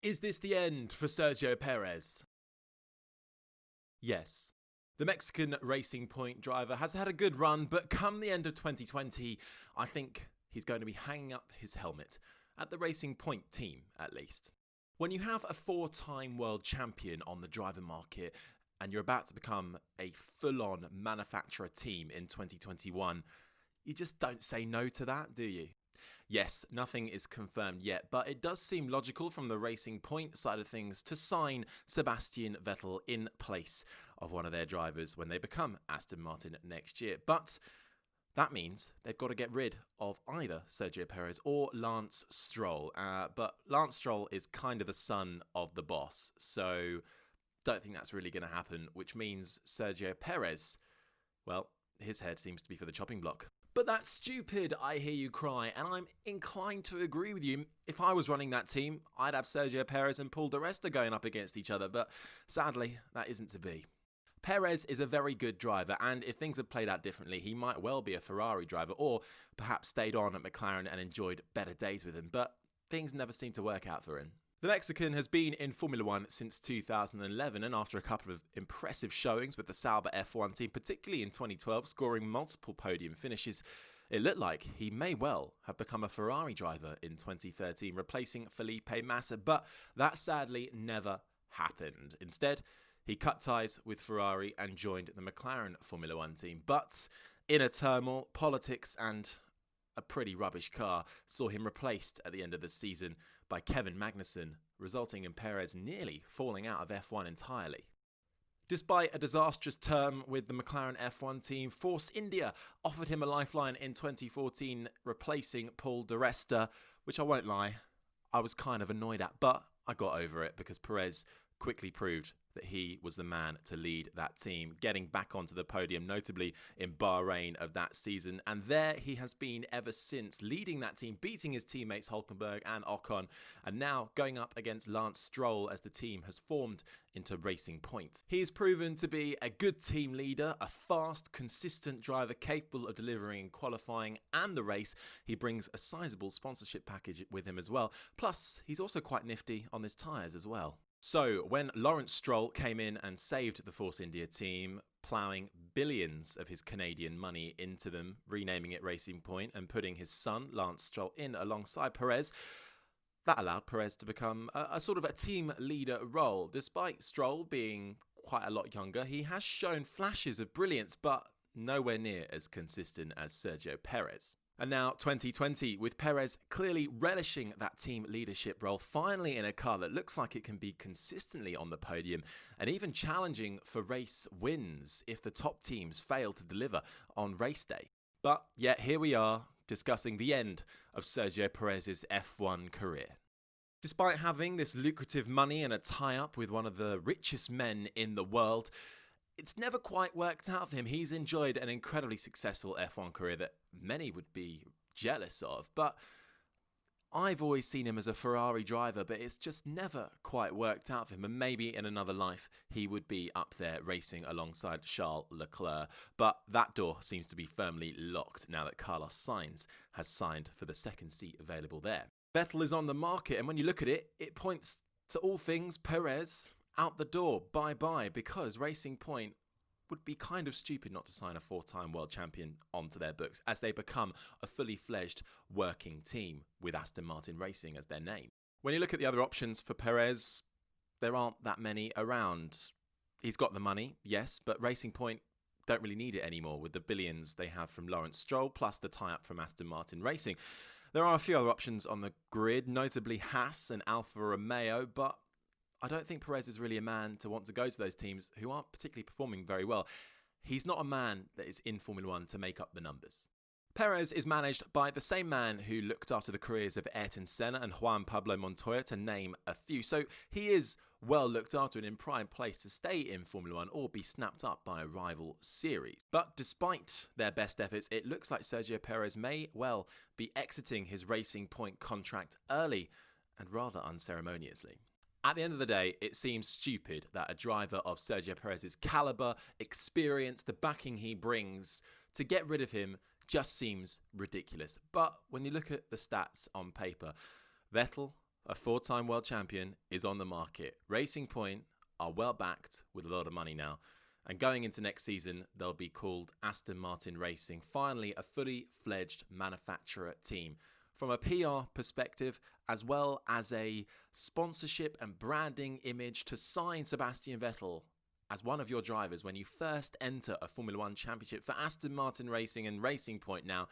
Is this the end for Sergio Perez? Yes. The Mexican Racing Point driver has had a good run, but come the end of 2020, I think he's going to be hanging up his helmet, at the Racing Point team at least. When you have a 4-time world champion on the driver market and you're about to become a full-on manufacturer team in 2021, you just don't say no to that, do you? Yes, nothing is confirmed yet, but it does seem logical from the Racing Point side of things to sign Sebastian Vettel in place of one of their drivers when they become Aston Martin next year. But that means they've got to get rid of either Sergio Perez or Lance Stroll. But Lance Stroll is kind of the son of the boss, so don't think that's really going to happen, which means Sergio Perez, well, his head seems to be for the chopping block. But that's stupid, I hear you cry, and I'm inclined to agree with you. If I was running that team, I'd have Sergio Perez and Paul di Resta going up against each other, but sadly, that isn't to be. Perez is a very good driver, and if things had played out differently, he might well be a Ferrari driver, or perhaps stayed on at McLaren and enjoyed better days with him, but things never seem to work out for him. The Mexican has been in Formula 1 since 2011, and after a couple of impressive showings with the Sauber F1 team, particularly in 2012, scoring multiple podium finishes, it looked like he may well have become a Ferrari driver in 2013, replacing Felipe Massa, but that sadly never happened. Instead, he cut ties with Ferrari and joined the McLaren Formula 1 team. But inner turmoil, politics, and a pretty rubbish car saw him replaced at the end of the season by Kevin Magnussen, resulting in Perez nearly falling out of F1 entirely. Despite a disastrous term with the McLaren F1 team, Force India offered him a lifeline in 2014, replacing Paul di Resta, which I won't lie, I was kind of annoyed at, but I got over it because Perez quickly proved that he was the man to lead that team, getting back onto the podium, notably in Bahrain of that season. And there he has been ever since, leading that team, beating his teammates Hülkenberg and Ocon, and now going up against Lance Stroll as the team has formed into Racing Point. He has proven to be a good team leader, a fast, consistent driver capable of delivering in qualifying and the race. He brings a sizable sponsorship package with him as well. Plus, he's also quite nifty on his tyres as well. So, when Lawrence Stroll came in and saved the Force India team, ploughing billions of his Canadian money into them, renaming it Racing Point and putting his son, Lance Stroll, in alongside Perez, that allowed Perez to become a sort of a team leader role. Despite Stroll being quite a lot younger, he has shown flashes of brilliance, but nowhere near as consistent as Sergio Perez. And now 2020, with Perez clearly relishing that team leadership role, finally in a car that looks like it can be consistently on the podium and even challenging for race wins if the top teams fail to deliver on race day. But yet here we are, discussing the end of Sergio Perez's F1 career. Despite having this lucrative money and a tie-up with one of the richest men in the world, it's never quite worked out for him. He's enjoyed an incredibly successful F1 career that many would be jealous of, but I've always seen him as a Ferrari driver, but it's just never quite worked out for him, and maybe in another life he would be up there racing alongside Charles Leclerc, but that door seems to be firmly locked now that Carlos Sainz has signed for the second seat available there. Vettel is on the market, and when you look at it, it points to all things Perez out the door, bye-bye, because Racing Point would be kind of stupid not to sign a 4-time world champion onto their books as they become a fully fledged working team with Aston Martin Racing as their name. When you look at the other options for Perez, there aren't that many around. He's got the money, yes, but Racing Point don't really need it anymore with the billions they have from Lawrence Stroll plus the tie-up from Aston Martin Racing. There are a few other options on the grid, notably Haas and Alfa Romeo, but I don't think Perez is really a man to want to go to those teams who aren't particularly performing very well. He's not a man that is in Formula 1 to make up the numbers. Perez is managed by the same man who looked after the careers of Ayrton Senna and Juan Pablo Montoya, to name a few. So he is well looked after and in prime place to stay in Formula 1 or be snapped up by a rival series. But despite their best efforts, it looks like Sergio Perez may well be exiting his Racing Point contract early and rather unceremoniously. At the end of the day, it seems stupid that a driver of Sergio Perez's caliber, experience, the backing he brings, to get rid of him just seems ridiculous. But when you look at the stats on paper, Vettel, a 4-time world champion, is on the market. Racing Point are well backed with a lot of money now. And going into next season, they'll be called Aston Martin Racing. Finally, a fully fledged manufacturer team. From a PR perspective, as well as a sponsorship and branding image, to sign Sebastian Vettel as one of your drivers when you first enter a Formula One championship for Aston Martin Racing and Racing Point now,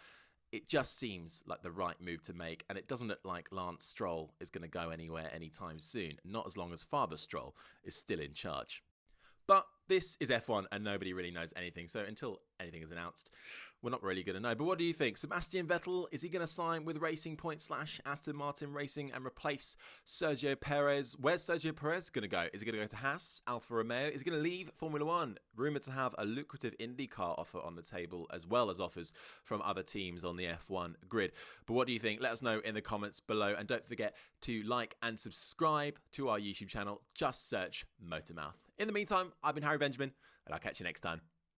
it just seems like the right move to make, and it doesn't look like Lance Stroll is going to go anywhere anytime soon, not as long as Father Stroll is still in charge. But this is F1 and nobody really knows anything, so until anything is announced, we're not really going to know. But what do you think? Sebastian Vettel, is he going to sign with Racing Point / Aston Martin Racing and replace Sergio Perez? Where's Sergio Perez going to go? Is he going to go to Haas, Alfa Romeo? Is he going to leave Formula One? Rumoured to have a lucrative IndyCar offer on the table, as well as offers from other teams on the F1 grid. But what do you think? Let us know in the comments below. And don't forget to like and subscribe to our YouTube channel. Just search MotorMouth. In the meantime, I've been Harry Benjamin, and I'll catch you next time.